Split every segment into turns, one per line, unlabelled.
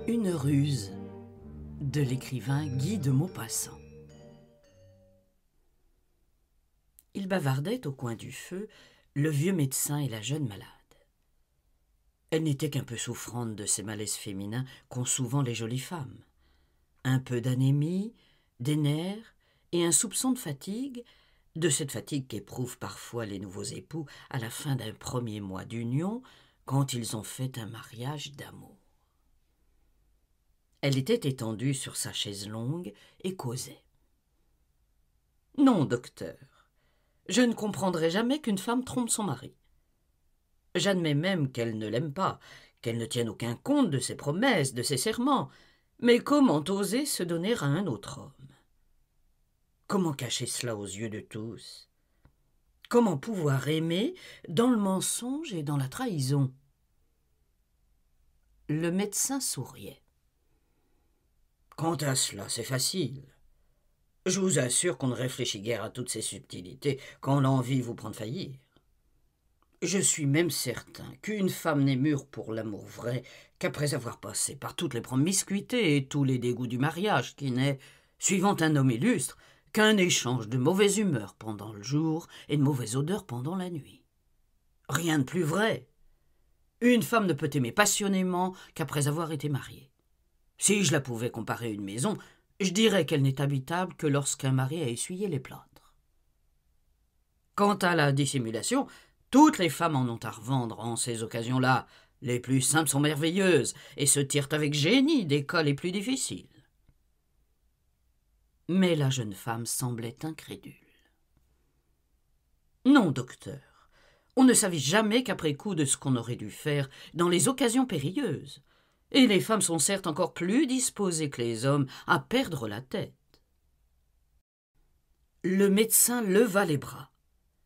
Une ruse de l'écrivain Guy de Maupassant. Ils bavardaient au coin du feu, le vieux médecin et la jeune malade. Elle n'était qu'un peu souffrante de ces malaises féminins qu'ont souvent les jolies femmes. Un peu d'anémie, des nerfs et un soupçon de fatigue, de cette fatigue qu'éprouvent parfois les nouveaux époux à la fin d'un premier mois d'union, quand ils ont fait un mariage d'amour. Elle était étendue sur sa chaise longue et causait. « Non, docteur, je ne comprendrai jamais qu'une femme trompe son mari. J'admets même qu'elle ne l'aime pas, qu'elle ne tienne aucun compte de ses promesses, de ses serments, mais comment oser se donner à un autre homme? Comment cacher cela aux yeux de tous? Comment pouvoir aimer dans le mensonge et dans la trahison ?» Le médecin souriait. « Quant à cela, c'est facile. Je vous assure qu'on ne réfléchit guère à toutes ces subtilités quand l'envie vous prend de faillir. Je suis même certain qu'une femme n'est mûre pour l'amour vrai qu'après avoir passé par toutes les promiscuités et tous les dégoûts du mariage qui n'est, suivant un homme illustre, qu'un échange de mauvaise humeur pendant le jour et de mauvaise odeur pendant la nuit. Rien de plus vrai. Une femme ne peut aimer passionnément qu'après avoir été mariée. Si je la pouvais comparer à une maison, je dirais qu'elle n'est habitable que lorsqu'un mari a essuyé les plâtres. Quant à la dissimulation, toutes les femmes en ont à revendre en ces occasions-là. Les plus simples sont merveilleuses et se tirent avec génie des cas les plus difficiles. » Mais la jeune femme semblait incrédule. « Non, docteur, on ne s'avise jamais qu'après coup de ce qu'on aurait dû faire dans les occasions périlleuses. Et les femmes sont certes encore plus disposées que les hommes à perdre la tête. » Le médecin leva les bras.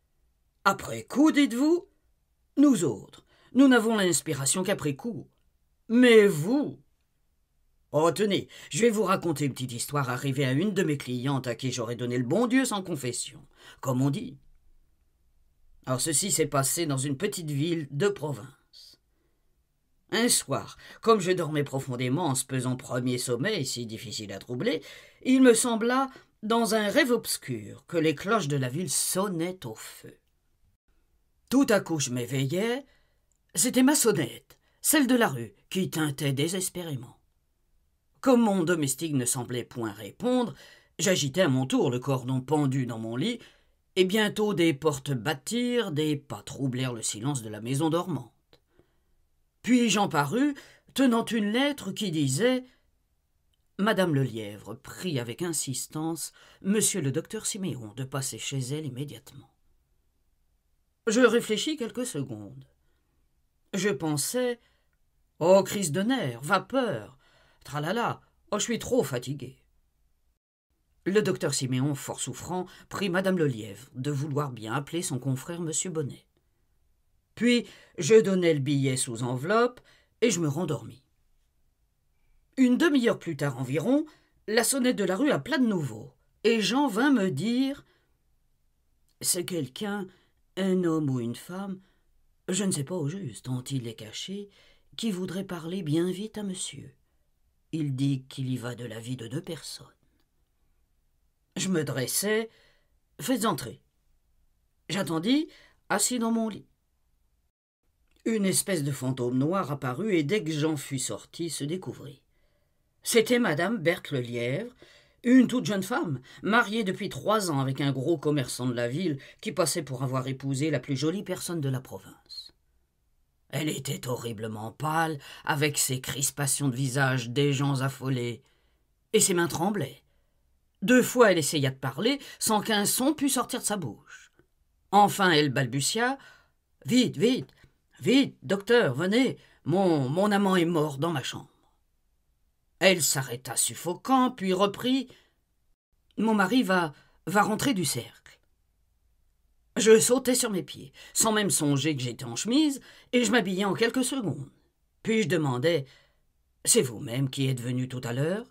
« Après coup, dites-vous? Nous autres, nous n'avons l'inspiration qu'après coup. Mais vous... Oh, tenez, je vais vous raconter une petite histoire arrivée à une de mes clientes à qui j'aurais donné le bon Dieu sans confession, comme on dit. Alors ceci s'est passé dans une petite ville de province. Un soir, comme je dormais profondément en ce pesant premier sommeil si difficile à troubler, il me sembla, dans un rêve obscur, que les cloches de la ville sonnaient au feu. Tout à coup je m'éveillai, c'était ma sonnette, celle de la rue, qui tintait désespérément. Comme mon domestique ne semblait point répondre, j'agitai à mon tour le cordon pendu dans mon lit, et bientôt des portes battirent, des pas troublèrent le silence de la maison dormante. Puis j'en parus, tenant une lettre qui disait « Madame Lelièvre prie avec insistance Monsieur le docteur Siméon de passer chez elle immédiatement. » Je réfléchis quelques secondes. Je pensais « Oh, crise de nerfs, vapeur, tralala, oh, je suis trop fatigué. » Le docteur Siméon, fort souffrant, prie Madame Lelièvre de vouloir bien appeler son confrère Monsieur Bonnet. Puis je donnai le billet sous enveloppe et je me rendormis. Une demi-heure plus tard environ, la sonnette de la rue appela de nouveau, et Jean vint me dire « C'est quelqu'un, un homme ou une femme, je ne sais pas au juste, tant il est caché, qui voudrait parler bien vite à monsieur. Il dit qu'il y va de la vie de 2 personnes. » Je me dressai, « Faites entrer. » J'attendis, assis dans mon lit. Une espèce de fantôme noir apparut et dès que Jean fut sorti, se découvrit. C'était madame Berthe Lelièvre, une toute jeune femme, mariée depuis 3 ans avec un gros commerçant de la ville qui passait pour avoir épousé la plus jolie personne de la province. Elle était horriblement pâle, avec ses crispations de visage des gens affolés, et ses mains tremblaient. 2 fois elle essaya de parler sans qu'un son pût sortir de sa bouche. Enfin elle balbutia « Vite, vite, vite, docteur, venez, mon amant est mort dans ma chambre. » Elle s'arrêta suffocant, puis reprit « Mon mari va rentrer du cercle. » Je sautai sur mes pieds, sans même songer que j'étais en chemise, et je m'habillai en quelques secondes. Puis je demandai « C'est vous-même qui êtes venu tout à l'heure ?»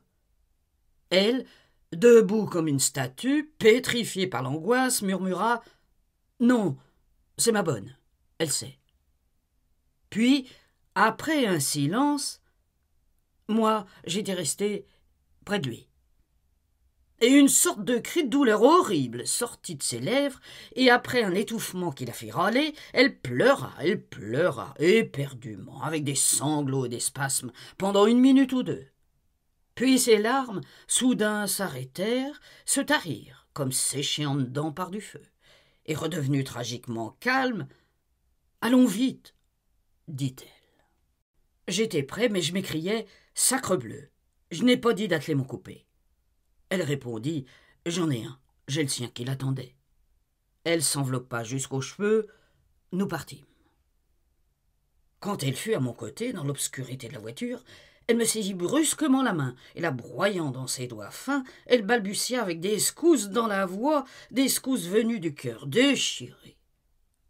Elle, debout comme une statue, pétrifiée par l'angoisse, murmura « Non, c'est ma bonne, elle sait. » Puis, après un silence, Moi, j'étais resté près de lui. Et une sorte de cri de douleur horrible sortit de ses lèvres, et après un étouffement qui la fit râler, elle pleura, éperdument, avec des sanglots et des spasmes, pendant 1 minute ou 2. Puis ses larmes, soudain s'arrêtèrent, se tarirent, comme séchées en dedans par du feu, et redevenue tragiquement calme, « Allons vite !» dit-elle. J'étais prêt, mais je m'écriai « Sacrebleu, je n'ai pas dit d'atteler mon coupé. » Elle répondit « J'en ai un, j'ai le sien qui l'attendait. » Elle s'enveloppa jusqu'aux cheveux, nous partîmes. Quand elle fut à mon côté, dans l'obscurité de la voiture, elle me saisit brusquement la main, et la broyant dans ses doigts fins, elle balbutia avec des secousses dans la voix, des secousses venues du cœur déchiré.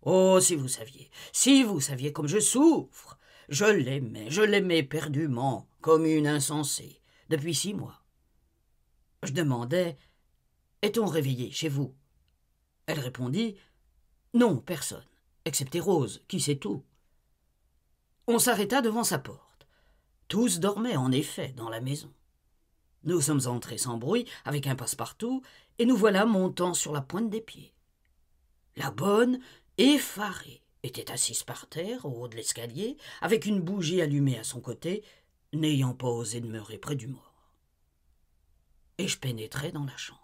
Oh, si vous saviez comme je souffre. Je l'aimais éperdument, comme une insensée, depuis 6 mois. Je demandai « Est-on réveillé chez vous ?» Elle répondit « Non, personne, excepté Rose, qui sait tout. » On s'arrêta devant sa porte. Tous dormaient en effet dans la maison. Nous sommes entrés sans bruit, avec un passe-partout, et nous voilà montant sur la pointe des pieds. La bonne, effarée, était assise par terre, au haut de l'escalier, avec une bougie allumée à son côté, n'ayant pas osé demeurer près du mort. Et je pénétrai dans la chambre.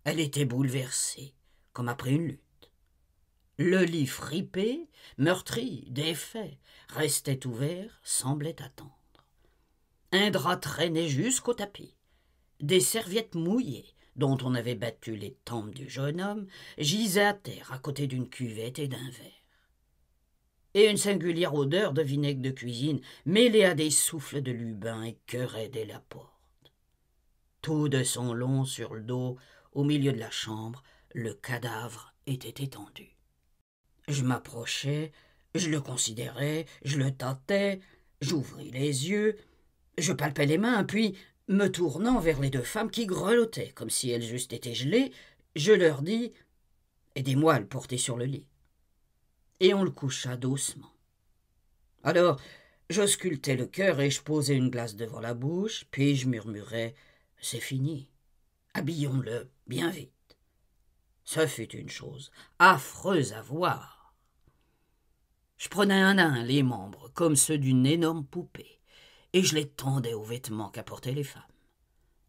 Elle était bouleversée, comme après une lutte. Le lit fripé, meurtri, défait, restait ouvert, semblait attendre. Un drap traînait jusqu'au tapis. Des serviettes mouillées, dont on avait battu les tempes du jeune homme, gisaient à terre à côté d'une cuvette et d'un verre. Et une singulière odeur de vinaigre de cuisine, mêlée à des souffles de lubin, écœurait dès la porte. Tout de son long sur le dos, au milieu de la chambre, le cadavre était étendu. Je m'approchai, je le considérai, je le tâtai, j'ouvris les yeux, je palpai les mains, puis, me tournant vers les 2 femmes qui grelottaient comme si elles eussent été gelées, je leur dis « Aidez-moi à le porter sur le lit. » Et on le coucha doucement. Alors, j'auscultai le cœur et je posai une glace devant la bouche, puis je murmurai « C'est fini, habillons-le bien vite. » Ce fut une chose affreuse à voir. Je prenais un à un les membres, comme ceux d'une énorme poupée, et je les tendais aux vêtements qu'apportaient les femmes.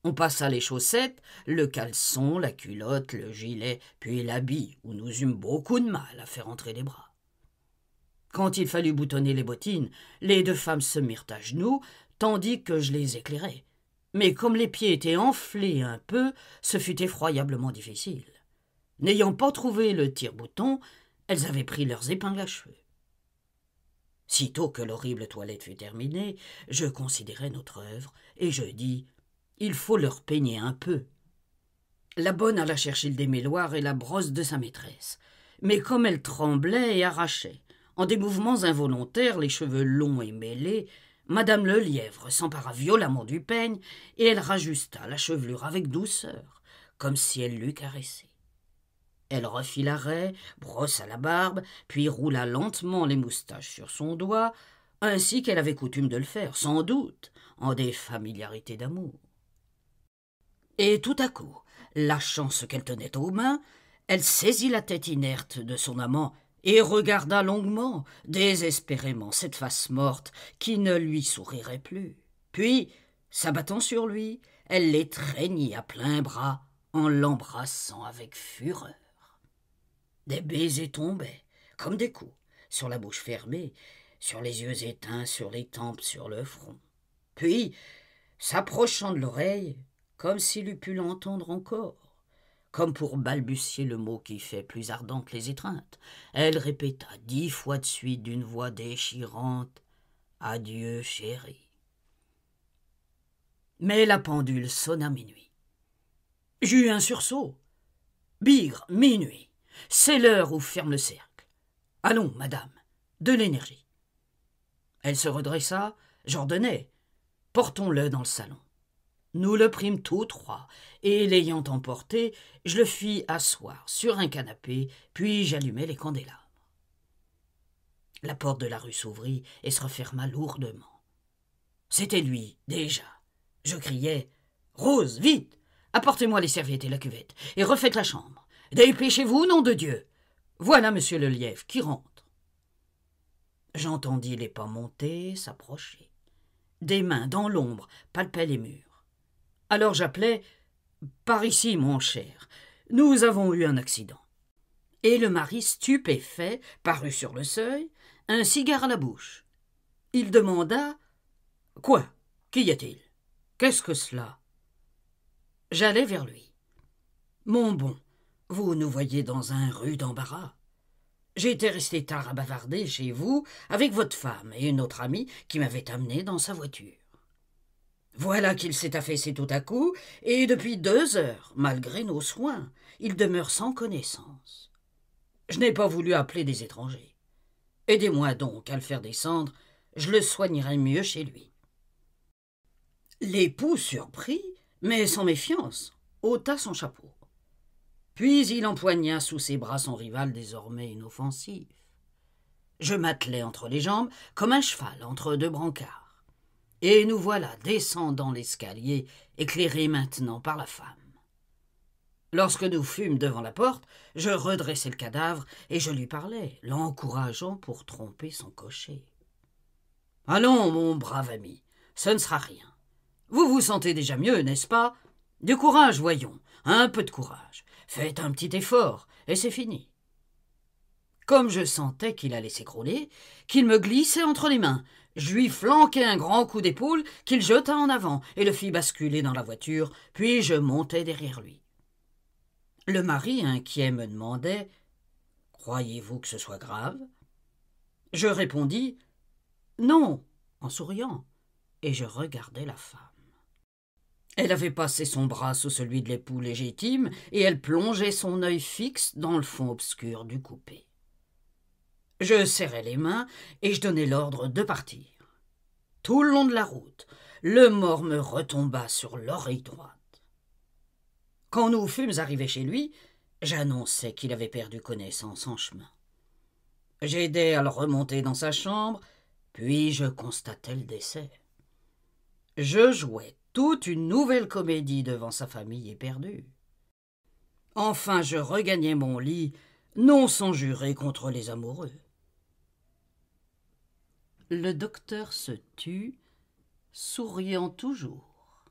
On passa les chaussettes, le caleçon, la culotte, le gilet, puis l'habit, où nous eûmes beaucoup de mal à faire entrer les bras. Quand il fallut boutonner les bottines, les 2 femmes se mirent à genoux, tandis que je les éclairais. Mais comme les pieds étaient enflés un peu, ce fut effroyablement difficile. N'ayant pas trouvé le tire-bouton, elles avaient pris leurs épingles à cheveux. Sitôt que l'horrible toilette fut terminée, je considérai notre œuvre, et je dis « Il faut leur peigner un peu. » La bonne alla chercher le démêloir et la brosse de sa maîtresse. Mais comme elle tremblait et arrachait, en des mouvements involontaires, les cheveux longs et mêlés, Madame Lelièvre s'empara violemment du peigne, et elle rajusta la chevelure avec douceur, comme si elle l'eût caressée. Elle refit l'arrêt, brossa la barbe, puis roula lentement les moustaches sur son doigt, ainsi qu'elle avait coutume de le faire, sans doute, en des familiarités d'amour. Et tout à coup, lâchant ce qu'elle tenait aux mains, elle saisit la tête inerte de son amant et regarda longuement, désespérément, cette face morte qui ne lui sourirait plus. Puis, s'abattant sur lui, elle l'étreignit à pleins bras en l'embrassant avec fureur. Des baisers tombaient, comme des coups, sur la bouche fermée, sur les yeux éteints, sur les tempes, sur le front. Puis, s'approchant de l'oreille, comme s'il eût pu l'entendre encore, comme pour balbutier le mot qui fait plus ardentes les étreintes, elle répéta 10 fois de suite d'une voix déchirante « Adieu, chérie ». Mais la pendule sonna minuit. J'eus un sursaut. Bigre, minuit. C'est l'heure où ferme le cercle. Allons, madame, de l'énergie. Elle se redressa, j'ordonnai. Portons-le dans le salon. Nous le prîmes tous 3, et l'ayant emporté, je le fis asseoir sur un canapé, puis j'allumai les candélabres. La porte de la rue s'ouvrit et se referma lourdement. C'était lui, déjà. Je criais « Rose, vite! Apportez-moi les serviettes et la cuvette, et refaites la chambre. Dépêchez-vous, nom de Dieu! Voilà monsieur le lièvre qui rentre. » J'entendis les pas monter, s'approcher. Des mains dans l'ombre palpaient les murs. Alors j'appelai « Par ici, mon cher, nous avons eu un accident. » Et le mari, stupéfait, parut sur le seuil, un cigare à la bouche. Il demanda « Quoi? Qu'y a-t-il? Qu'est-ce que cela ?» J'allai vers lui. « Mon bon, vous nous voyez dans un rude embarras. J'étais resté tard à bavarder chez vous avec votre femme et une autre amie qui m'avait amené dans sa voiture. Voilà qu'il s'est affaissé tout à coup, et depuis 2 heures, malgré nos soins, il demeure sans connaissance. Je n'ai pas voulu appeler des étrangers. Aidez-moi donc à le faire descendre, je le soignerai mieux chez lui. » L'époux, surpris, mais sans méfiance, ôta son chapeau. Puis il empoigna sous ses bras son rival désormais inoffensif. Je m'attelai entre les jambes comme un cheval entre 2 brancards. Et nous voilà descendant l'escalier, éclairés maintenant par la femme. Lorsque nous fûmes devant la porte, je redressai le cadavre et je lui parlais, l'encourageant pour tromper son cocher. « Allons, mon brave ami, ce ne sera rien. Vous vous sentez déjà mieux, n'est-ce pas? Du courage, voyons, un peu de courage. Faites un petit effort, et c'est fini. » Comme je sentais qu'il allait s'écrouler, qu'il me glissait entre les mains, je lui flanquai un grand coup d'épaule qu'il jeta en avant et le fit basculer dans la voiture, puis je montai derrière lui. Le mari, inquiet, me demandait « Croyez-vous que ce soit grave ?» Je répondis « Non », en souriant, et je regardai la femme. Elle avait passé son bras sous celui de l'époux légitime, et elle plongeait son œil fixe dans le fond obscur du coupé. Je serrai les mains, et je donnai l'ordre de partir. Tout le long de la route, le mort me retomba sur l'oreille droite. Quand nous fûmes arrivés chez lui, j'annonçai qu'il avait perdu connaissance en chemin. J'aidai à le remonter dans sa chambre, puis je constatai le décès. Je jouais toute une nouvelle comédie devant sa famille éperdue. Enfin, je regagnai mon lit, non sans jurer contre les amoureux. Le docteur se tut, souriant toujours.